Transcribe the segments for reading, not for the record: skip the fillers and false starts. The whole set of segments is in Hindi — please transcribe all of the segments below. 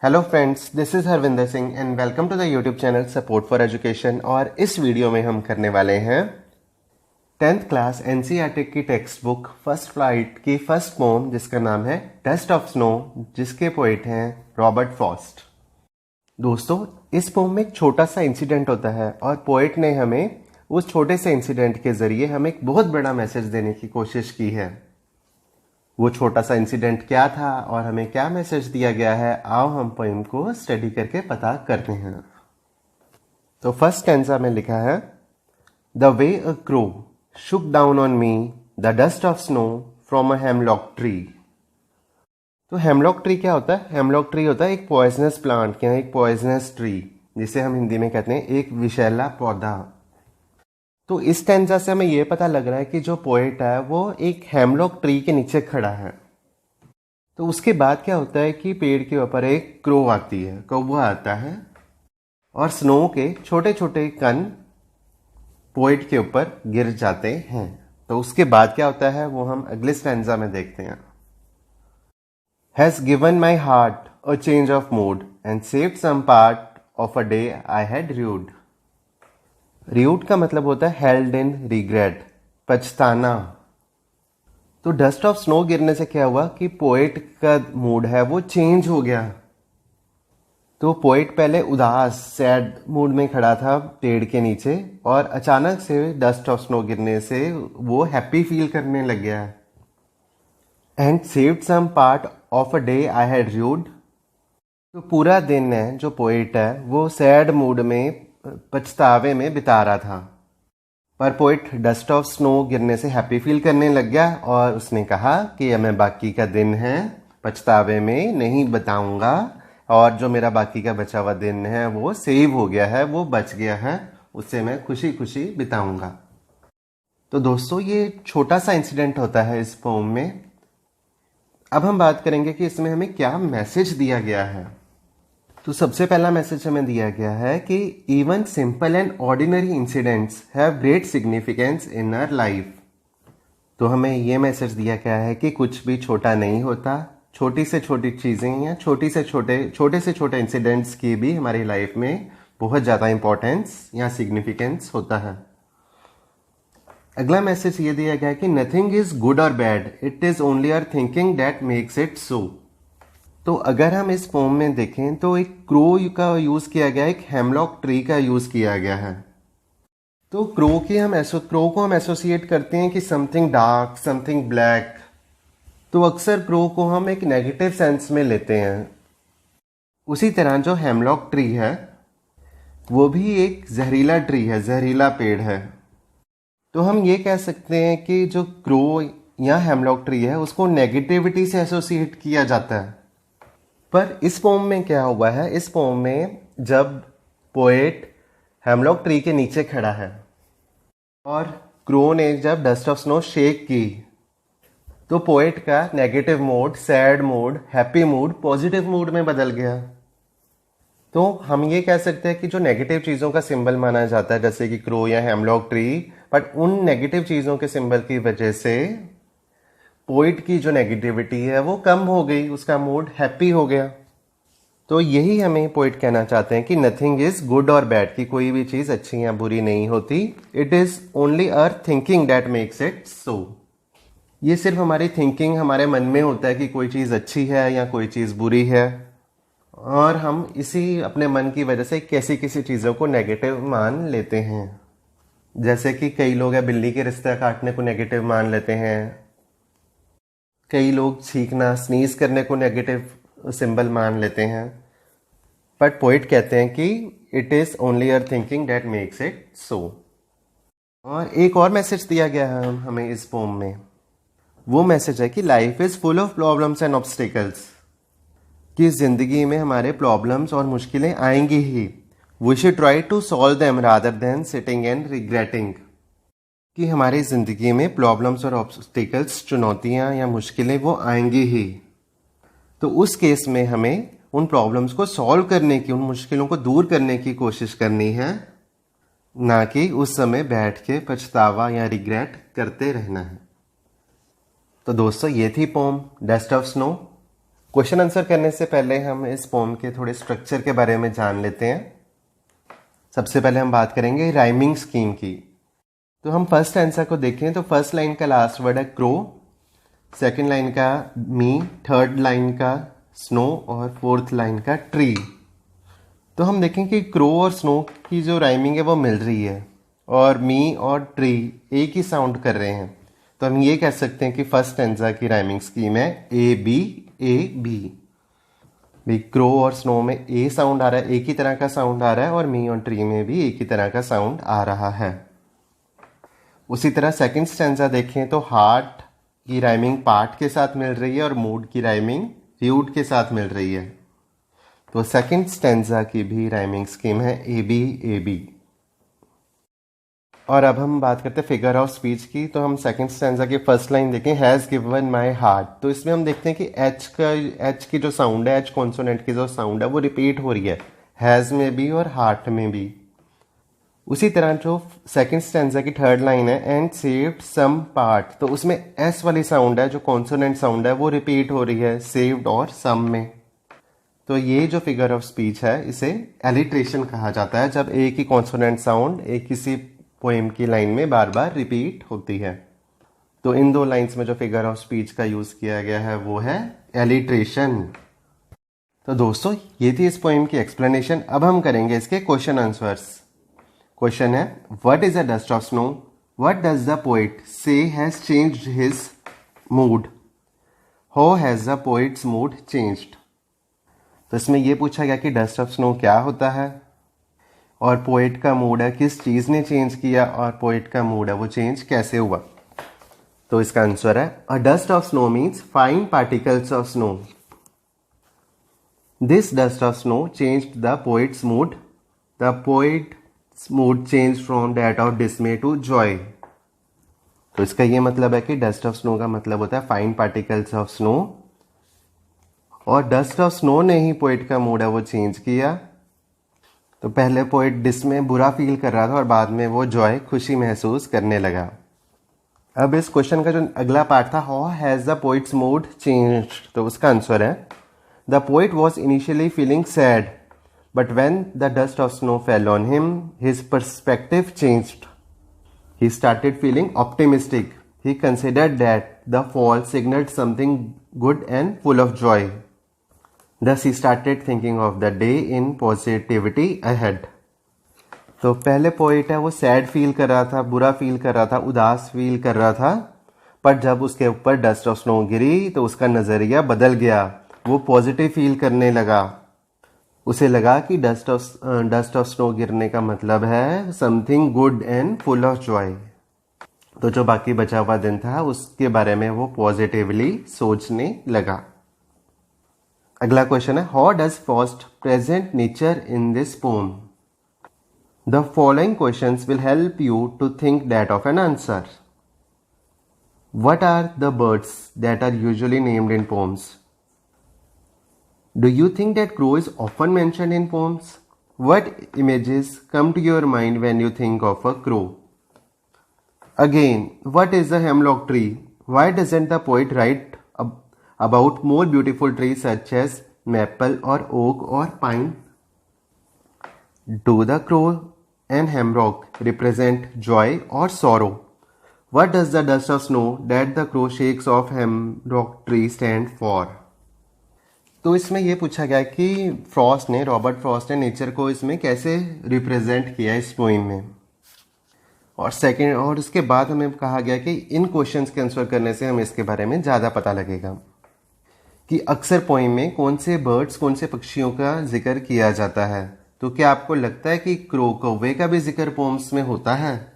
Hello friends, this is Harvinder Singh and welcome to the YouTube channel support for education. और इस वीडियो में हम करने वाले हैं 10th क्लास एनसीईआरटी की टेक्स्ट बुक फर्स्ट फ्लाइट की फर्स्ट पोम, जिसका नाम है डस्ट ऑफ स्नो, जिसके पोइट हैं रॉबर्ट फ्रॉस्ट। दोस्तों, इस पोम में एक छोटा सा इंसिडेंट होता है और पोइट ने हमें उस छोटे से इंसिडेंट के जरिए हमें एक बहुत बड़ा मैसेज देने की कोशिश की है। वो छोटा सा इंसिडेंट क्या था और हमें क्या मैसेज दिया गया है, आओ हम पोइम को स्टडी करके पता करते हैं। तो फर्स्ट स्टैंजा में लिखा है, the way a crow Shuk down on me the dust of snow from a hemlock tree. तो हेमलॉक ट्री क्या होता है? हेमलॉक ट्री होता है एक पॉइजनस प्लांट या एक पॉइजनस ट्री, जिसे हम हिंदी में कहते हैं एक विषैला पौधा। तो इस स्टैंजा से हमें यह पता लग रहा है कि जो पोएट है वो एक हेमलॉक ट्री के नीचे खड़ा है। तो उसके बाद क्या होता है कि पेड़ के ऊपर एक क्रो आती है, कौवा आता है और स्नो के छोटे छोटे कण पोएट के ऊपर गिर जाते हैं। तो उसके बाद क्या होता है वो हम अगले स्टैंजा में देखते हैं। Has given my heart a change of mood and saved some part of a day I had rued. Rued का मतलब होता है हेल्ड इन रिग्रेट, पछताना। तो डस्ट ऑफ स्नो गिरने से क्या हुआ कि पोएट का मूड है वो चेंज हो गया। तो पोएट पहले उदास सैड मूड में खड़ा था पेड़ के नीचे, और अचानक से डस्ट ऑफ स्नो गिरने से वो हैप्पी फील करने लग गया। And saved some part of a day I had rued. तो पूरा दिन है जो पोएट है वो सैड मूड में, पछतावे में बिता रहा था, पर पोइट डस्ट ऑफ स्नो गिरने से हैप्पी फील करने लग गया और उसने कहा कि मैं बाकी का दिन है पछतावे में नहीं बताऊंगा, और जो मेरा बाकी का बचा हुआ दिन है वो सेव हो गया है, वो बच गया है, उससे मैं खुशी खुशी बिताऊंगा। तो दोस्तों, ये छोटा सा इंसिडेंट होता है इस पोम में। अब हम बात करेंगे कि इसमें हमें क्या मैसेज दिया गया है। तो सबसे पहला मैसेज हमें दिया गया है कि even simple and ordinary incidents have great significance in our life. तो हमें यह मैसेज दिया गया है कि कुछ भी छोटा नहीं होता, छोटी से छोटी चीज़ें या छोटे से छोटे इंसिडेंट्स की भी हमारी लाइफ में बहुत ज़्यादा इंपॉर्टेंस या सिग्निफिकेंस होता है। अगला मैसेज ये दिया गया है कि नथिंग इज गुड और bad, it is only our thinking that makes it so. तो अगर हम इस पोम में देखें तो एक क्रो का यूज़ किया गया है, एक हेमलॉक ट्री का यूज़ किया गया है। तो क्रो को हम एसोसिएट करते हैं कि समथिंग डार्क, समथिंग ब्लैक। तो अक्सर क्रो को हम एक नेगेटिव सेंस में लेते हैं। उसी तरह जो हेमलॉक ट्री है वो भी एक जहरीला ट्री है, जहरीला पेड़ है। तो हम ये कह सकते हैं कि जो क्रो या हेमलॉक ट्री है उसको नेगेटिविटी से एसोसिएट किया जाता है। पर इस पोम में क्या हुआ है, इस पोम में जब पोएट हेमलॉक ट्री के नीचे खड़ा है और क्रो ने जब डस्ट ऑफ स्नो शेक की, तो पोएट का negative mood, sad mood, happy mood positive mood में बदल गया। तो हम ये कह सकते हैं कि जो नेगेटिव चीज़ों का सिंबल माना जाता है, जैसे कि क्रो या हेमलॉक ट्री, बट उन नेगेटिव चीज़ों के सिंबल की वजह से पोइट की जो नेगेटिविटी है वो कम हो गई, उसका मूड हैप्पी हो गया। तो यही हमें पोइट कहना चाहते हैं कि नथिंग इज गुड और बैड, कि कोई भी चीज़ अच्छी या बुरी नहीं होती। It is only our thinking that makes it so. ये सिर्फ हमारी थिंकिंग, हमारे मन में होता है कि कोई चीज़ अच्छी है या कोई चीज़ बुरी है, और हम इसी अपने मन की वजह से किसी चीज़ों को नेगेटिव मान लेते हैं। जैसे कि कई लोग है बिल्ली के रिश्ते काटने को नेगेटिव मान लेते हैं, कई लोग छींकना, स्नीज करने को नेगेटिव सिंबल मान लेते हैं। बट पोइट कहते हैं कि it is only our thinking that makes it so. और एक और मैसेज दिया गया है हमें इस पोम में। वो मैसेज है कि life is full of problems and obstacles, कि ज़िंदगी में हमारे प्रॉब्लम्स और मुश्किलें आएंगी ही। We should try to solve them rather than sitting and regretting, कि हमारी ज़िंदगी में प्रॉब्लम्स और ऑब्स्टिकल्स, चुनौतियाँ या मुश्किलें वो आएंगी ही। तो उस केस में हमें उन प्रॉब्लम्स को सॉल्व करने की, उन मुश्किलों को दूर करने की कोशिश करनी है, ना कि उस समय बैठ के पछतावा या रिग्रेट करते रहना है। तो दोस्तों, ये थी poem dust of snow. Question answer करने से पहले हम इस पोम के थोड़े स्ट्रक्चर के बारे में जान लेते हैं। सबसे पहले हम बात करेंगे राइमिंग स्कीम की। तो हम फर्स्ट आंसर को देखें तो फर्स्ट लाइन का लास्ट वर्ड है क्रो, सेकंड लाइन का मी, थर्ड लाइन का स्नो और फोर्थ लाइन का ट्री। तो हम देखें कि क्रो और स्नो की जो राइमिंग है वो मिल रही है और मी और ट्री एक ही साउंड कर रहे हैं। तो हम ये कह सकते हैं कि फर्स्ट स्टैंजा की राइमिंग स्कीम है ए बी ए बी। भी क्रो और स्नो में ए साउंड आ रहा है, एक ही तरह का साउंड आ रहा है और मी और ट्री में भी एक ही तरह का साउंड आ रहा है। उसी तरह सेकंड स्टैंजा देखें तो हार्ट की राइमिंग पार्ट के साथ मिल रही है और मूड की राइमिंग फ्यूड के साथ मिल रही है। तो सेकंड स्टैंजा की भी राइमिंग स्कीम है ए बी। और अब हम बात करते हैं फिगर ऑफ स्पीच की। तो हम सेकंड स्टैंजा की फर्स्ट लाइन देखें हैज़ गिवन माई हार्ट। तो इसमें हम देखते हैं कि एच की जो साउंड है, एच कॉन्सोनेंट की जो साउंड है वो रिपीट हो रही है हैज़ में भी और हार्ट में भी। उसी तरह जो सेकंड स्टैंजा की थर्ड लाइन है एंड सेव्ड सम पार्ट, तो उसमें एस वाली साउंड है जो कॉन्सोनेंट साउंड है वो रिपीट हो रही है सेव्ड और सम में। तो ये जो फिगर ऑफ स्पीच है इसे एलिट्रेशन कहा जाता है, जब एक ही कॉन्सोनेंट साउंड एक किसी पोएम की लाइन में बार बार रिपीट होती है। तो इन दो लाइंस में जो फिगर ऑफ स्पीच का यूज किया गया है वो है एलिट्रेशन। तो दोस्तों ये थी इस पोएम की एक्सप्लेनेशन। अब हम करेंगे इसके क्वेश्चन आंसर्स। क्वेश्चन है what is the dust of snow, what does the poet say has changed his mood, how has the poet's mood changed. तो इसमें यह पूछा गया कि डस्ट ऑफ स्नो क्या होता है और पोएट का मूड है किस चीज ने चेंज किया और पोएट का मूड है वो चेंज कैसे हुआ। तो इसका आंसर है a dust of snow means fine particles of snow. This dust of snow changed the poet's mood, the poet's mood change from that of dismay to joy. तो इसका ये मतलब है कि डस्ट ऑफ स्नो का मतलब होता है फाइन पार्टिकल्स ऑफ स्नो और डस्ट ऑफ स्नो ने ही पोएट का मूड है वो चेंज किया। तो पहले पोएट डिसमे बुरा फील कर रहा था और बाद में वो जॉय खुशी महसूस करने लगा। अब इस क्वेश्चन का जो अगला पार्ट था how has the poet's mood changed, तो उसका आंसर है the poet was initially feeling sad but when the dust of snow fell on him his perspective changed, he started feeling optimistic, he considered that the fall signalled something good and full of Joy. Thus he started thinking of the day in positivity ahead. तो पहले पोइट है वो सैड फील कर रहा था, बुरा फील कर रहा था, उदास फील कर रहा था, पर जब उसके ऊपर डस्ट ऑफ स्नो गिरी तो उसका नजरिया बदल गया, वो पॉजिटिव फील करने लगा। उसे लगा कि डस्ट ऑफ स्नो गिरने का मतलब है something good and full of Joy. तो जो बाकी बचा हुआ दिन था उसके बारे में वो पॉजिटिवली सोचने लगा। अगला क्वेश्चन है how does Frost present nature in this poem. The following questions will help you to think that of an answer. What are the birds that are usually named in poems? Do you think that crow is often mentioned in poems? What images come to your mind when you think of a crow? Again, what is a hemlock tree? Why doesn't the poet write about more beautiful trees such as maple or oak or pine? Do the crow and hemlock represent joy or sorrow? What does the dust of snow that the crow shakes off hemlock tree stand for? तो इसमें यह पूछा गया कि रॉबर्ट फ्रॉस्ट ने नेचर को इसमें कैसे रिप्रेजेंट किया इस पोइम में। और उसके बाद हमें कहा गया कि इन क्वेश्चंस के आंसर करने से हमें इसके बारे में ज़्यादा पता लगेगा कि अक्सर पोइम में कौन से बर्ड्स, कौन से पक्षियों का जिक्र किया जाता है। तो क्या आपको लगता है कि क्रो, कौवे का भी जिक्र पोम्स में होता है?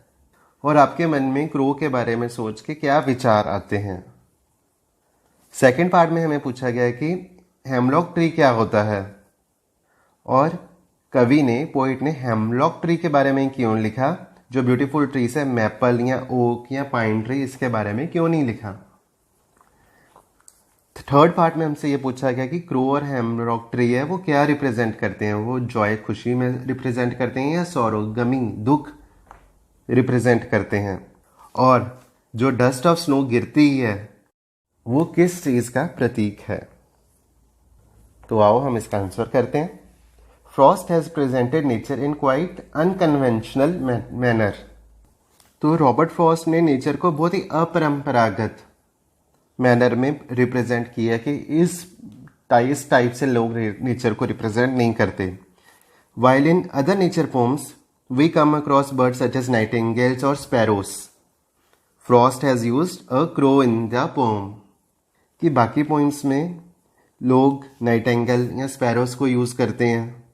और आपके मन में क्रो के बारे में सोच के क्या विचार आते हैं? सेकंड पार्ट में हमें पूछा गया है कि हेमलॉक ट्री क्या होता है और कवि ने, पोइट ने हेमलॉक ट्री के बारे में क्यों लिखा, जो ब्यूटीफुल ट्रीज है मैपल या ओक या पाइन ट्री, इसके बारे में क्यों नहीं लिखा। थर्ड पार्ट में हमसे ये पूछा गया कि क्रो और हेमलॉक ट्री है वो क्या रिप्रेजेंट करते हैं, वो जॉय खुशी में रिप्रेजेंट करते हैं या सॉरो गमी दुख रिप्रेजेंट करते हैं, और जो डस्ट ऑफ स्नो गिरती है वो किस चीज का प्रतीक है। तो आओ हम इसका आंसर करते हैं। Frost has presented nature in quite unconventional manner. तो रॉबर्ट फ्रॉस्ट ने नेचर को बहुत ही अपरंपरागत मैनर में रिप्रेजेंट किया कि इस टाइप से लोग नेचर को रिप्रेजेंट नहीं करते। While in other nature poems we come across birds such as nightingales और sparrows, Frost has used a crow in the poem. कि बाकी पोइम्स में लोग नाइटिंगेल या स्पैरोस को यूज़ करते हैं,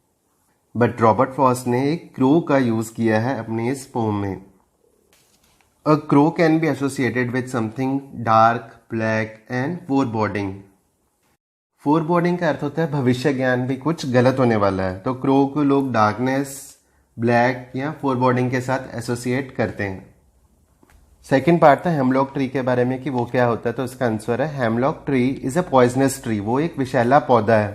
बट रॉबर्ट फ्रॉस्ट ने एक क्रो का यूज़ किया है अपने इस पोम में। A crow can be associated with something dark, black and foreboding. Foreboding का अर्थ होता है भविष्य ज्ञान भी कुछ गलत होने वाला है, तो क्रो को लोग डार्कनेस, ब्लैक या फोरबोर्डिंग के साथ एसोसिएट करते हैं। सेकेंड पार्ट था हेमलॉक ट्री के बारे में कि वो क्या होता है, तो इसका आंसर है hemlock tree is a poisonous tree. वो एक विषैला पौधा है।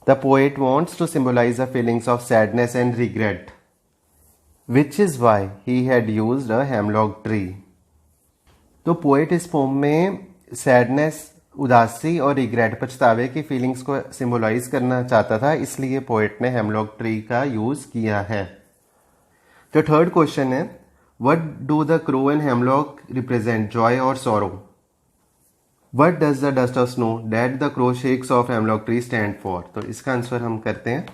The poet wants to symbolise the feelings of sadness and regret, which is why he had used a hemlock tree. तो पोएट इस पोम में सैडनेस, उदासी और रिग्रेट, पछतावे की फीलिंग्स को सिंबलाइज करना चाहता था, इसलिए पोएट ने हेमलॉक ट्री का यूज किया है। तो थर्ड क्वेश्चन है, what do the crow and hemlock represent, joy और sorrow? What does the dust of snow that the crow shakes off hemlock tree stand for? तो इसका आंसर हम करते हैं।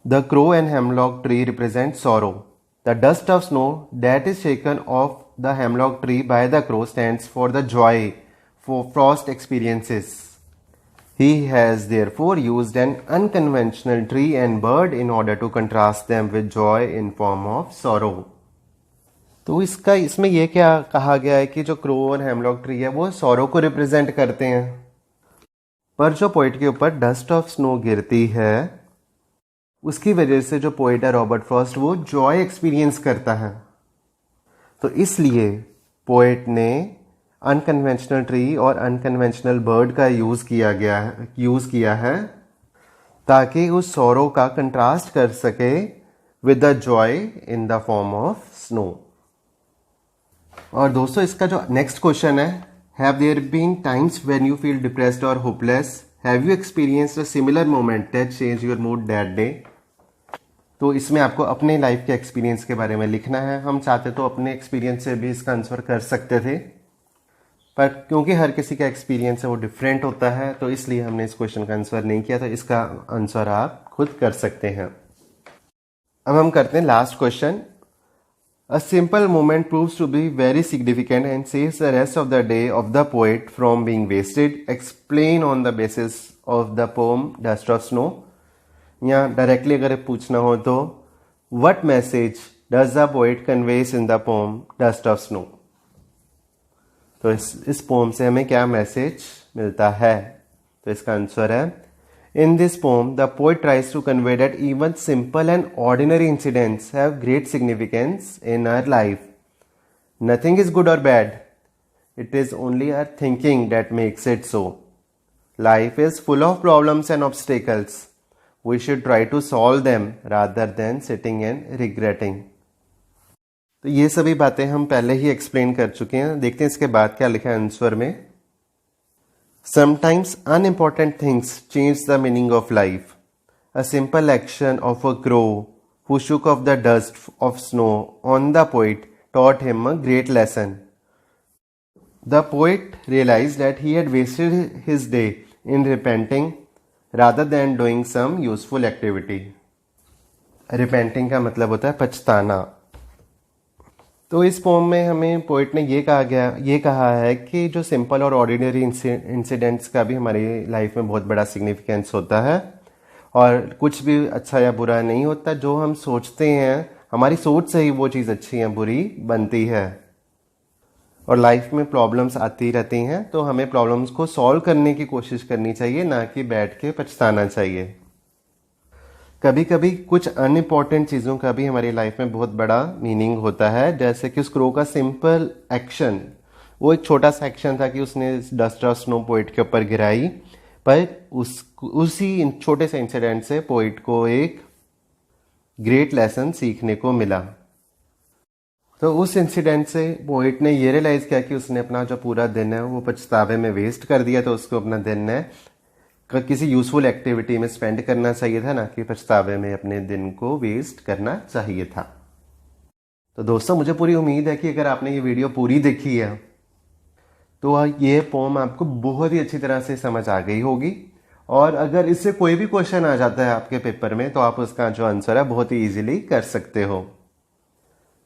The crow and hemlock tree represent sorrow. The dust of snow that is shaken off the hemlock tree by the crow stands for the joy for frost experiences. He has therefore used an unconventional tree and bird in order to contrast them with joy in form of sorrow. तो इसमें यह क्या कहा गया है कि जो क्रो और हेमलॉक ट्री है वो सौरो को रिप्रेजेंट करते हैं, पर जो पोइट के ऊपर डस्ट ऑफ स्नो गिरती है उसकी वजह से जो पोइट है रॉबर्ट फ्रॉस्ट वो जॉय एक्सपीरियंस करता है। तो इसलिए पोइट ने अनकन्वेंशनल ट्री और अनकन्वेंशनल बर्ड का यूज़ किया है ताकि उस सौरो का कंट्रास्ट कर सके with the joy in the form of snow. और दोस्तों इसका जो नेक्स्ट क्वेश्चन है, have there been times when you feel depressed और hopeless, have you experienced a similar moment that change your mood that day? तो इसमें आपको अपने लाइफ के एक्सपीरियंस के बारे में लिखना है। हम चाहते तो अपने एक्सपीरियंस से भी इसका आंसर कर सकते थे, पर क्योंकि हर किसी का एक्सपीरियंस है वो डिफरेंट होता है, तो इसलिए हमने इस क्वेश्चन का आंसर नहीं किया। तो इसका आंसर आप खुद कर सकते हैं। अब हम करते हैं last question. A simple moment proves to be very significant and saves the rest of the day of the poet from being wasted. Explain on the basis of the poem dust of snow. या डायरेक्टली अगर पूछना हो तो what message does the poet conveys in the poem dust of snow? तो इस पोम से हमें क्या मैसेज मिलता है? तो इसका आंसर है, in this poem the poet tries to convey that even simple and ordinary incidents have great significance in our life. Nothing is good और bad, it is only our thinking that makes it so. Life is full of problems and obstacles, we should try to solve them rather than sitting and regretting. तो ये सभी बातें हम पहले ही एक्सप्लेन कर चुके हैं। देखते हैं इसके बाद क्या लिखा है आंसर में। Sometimes unimportant things change the meaning of life. A simple action of a crow who shook off the dust of snow on the poet taught him a great lesson. The poet realized that he had wasted his day in repenting rather than doing some useful activity. Repenting का मतलब होता है पछताना। तो इस पोम में हमें पोइट ने ये कहा है कि जो सिंपल और ऑर्डिनरी इंसिडेंट्स का भी हमारी लाइफ में बहुत बड़ा सिग्निफिकेंस होता है, और कुछ भी अच्छा या बुरा नहीं होता। जो हम सोचते हैं, हमारी सोच से ही वो चीज़ अच्छी या बुरी बनती है। और लाइफ में प्रॉब्लम्स आती रहती हैं, तो हमें प्रॉब्लम्स को सॉल्व करने की कोशिश करनी चाहिए, ना कि बैठ के पछताना चाहिए। कभी कभी कुछ अनइम्पॉर्टेंट चीज़ों का भी हमारी लाइफ में बहुत बड़ा मीनिंग होता है, जैसे कि उस क्रो का सिंपल एक्शन, वो एक छोटा सा एक्शन था कि उसने डस्ट ऑफ स्नो पोइट के ऊपर गिराई, पर उसी छोटे से इंसिडेंट से पोइट को एक ग्रेट लेसन सीखने को मिला। तो उस इंसिडेंट से पोइट ने ये रियलाइज़ किया कि उसने अपना जो पूरा दिन है वो पछतावे में वेस्ट कर दिया, तो उसको अपना दिन है किसी यूजफुल एक्टिविटी में स्पेंड करना चाहिए था, ना कि पछतावे में अपने दिन को वेस्ट करना चाहिए था। तो दोस्तों, मुझे पूरी उम्मीद है कि अगर आपने ये वीडियो पूरी देखी है तो ये पोम आपको बहुत ही अच्छी तरह से समझ आ गई होगी। और अगर इससे कोई भी क्वेश्चन आ जाता है आपके पेपर में तो आप उसका जो आंसर है बहुत ही इजीली कर सकते हो।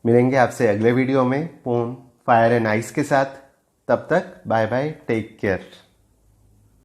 मिलेंगे आपसे अगले वीडियो में पोम फायर एंड आइस के साथ। तब तक बाय बाय, टेक केयर।